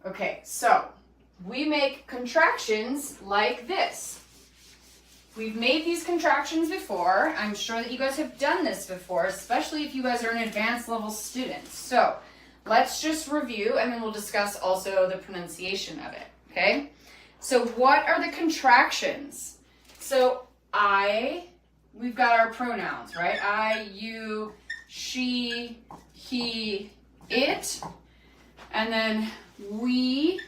Okay, so we make contractions like this. We've made these contractions before. I'm sure that you guys have done this before, especially if you guys are an advanced level student. So let's just review and then we'll discuss also the pronunciation of it, okay? So what are the contractions? So we've got our pronouns, right? I, you, she, he, it, and then we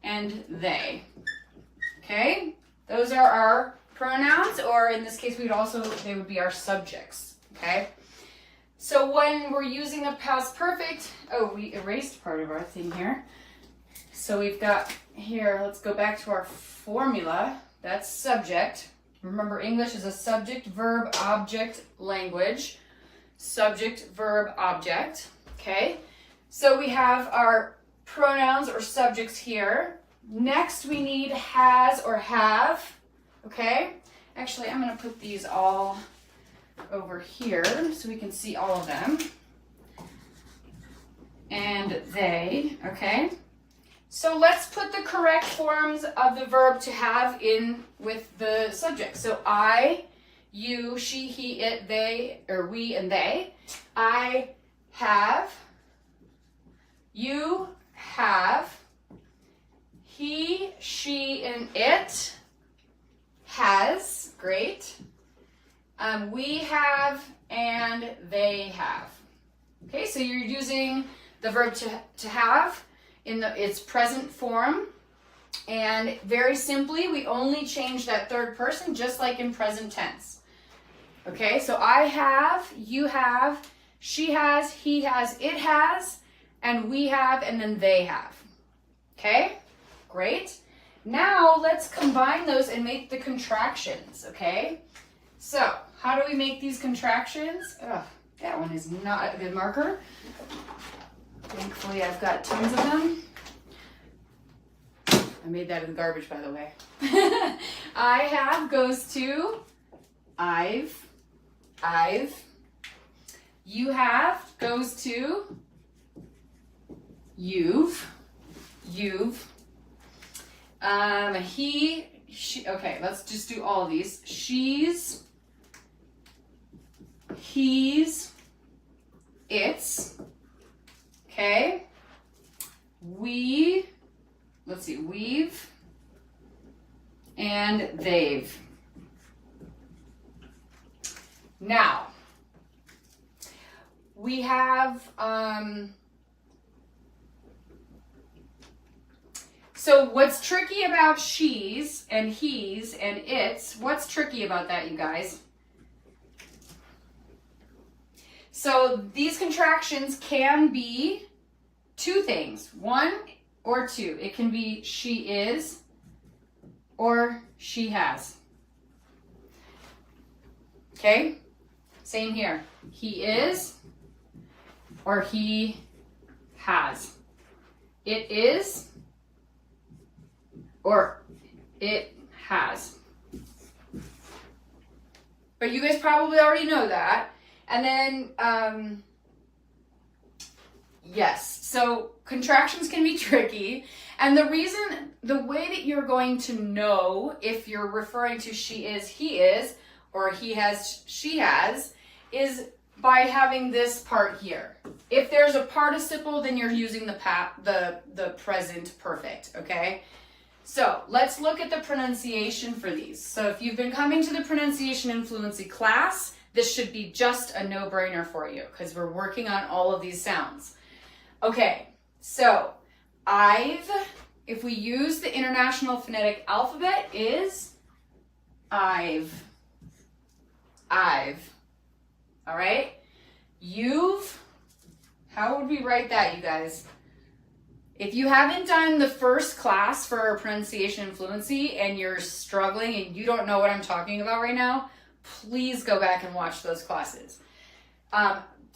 and they, okay? Those are our pronouns, or in this case, they would be our subjects, okay? So when we're using the past perfect, we erased part of our thing here. So we've got here, let's go back to our formula. That's subject. Remember, English is a subject, verb, object language. Subject, verb, object, okay? So we have our pronouns or subjects here. Next, we need has or have. Okay, actually I'm going to put these all over here so we can see all of them. And they, okay. So let's put the correct forms of the verb to have in with the subject. So I, you, she, he, it, they, or we and they. I have, you have, he, she, and it has, great. We have and they have. Okay, so you're using the verb to have in its present form. And very simply, we only change that third person just like in present tense. Okay, so I have, you have, she has, he has, it has, and we have, and then they have. Okay, great. Now let's combine those and make the contractions, okay? So how do we make these contractions? That one is not a good marker. Thankfully I've got tons of them. I made that in the garbage, by the way. I have goes to I've. You have goes to you've. He, she, okay, let's just do all of these. She's, he's, it's, okay. We, let's see, we've, and they've. Now, we have, so what's tricky about she's and he's and it's, what's tricky about that, you guys? So these contractions can be two things, one or two. It can be she is or she has. Okay, same here. He is or he has. It is or it has. But you guys probably already know that. And then, yes, so contractions can be tricky. And the way that you're going to know if you're referring to she is, he is, or he has, she has, is by having this part here. If there's a participle, then you're using the present perfect, okay? So let's look at the pronunciation for these. So if you've been coming to the pronunciation and fluency class, this should be just a no-brainer for you because we're working on all of these sounds. Okay, so if we use the International Phonetic Alphabet, is I've. All right? You've, how would we write that, you guys? If you haven't done the first class for pronunciation and fluency and you're struggling and you don't know what I'm talking about right now, please go back and watch those classes.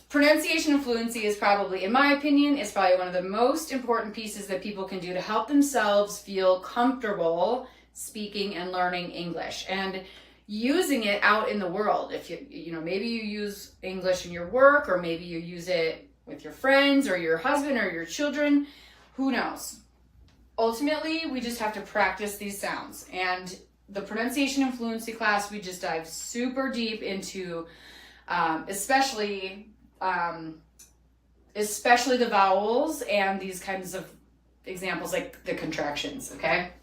Pronunciation and fluency is probably, in my opinion, is probably one of the most important pieces that people can do to help themselves feel comfortable speaking and learning English and using it out in the world. If you know, maybe you use English in your work, or maybe you use it with your friends or your husband or your children, who knows? ultimately, we just have to practice these sounds. And the pronunciation and fluency class, we just dive super deep into, especially the vowels and these kinds of examples like the contractions, okay?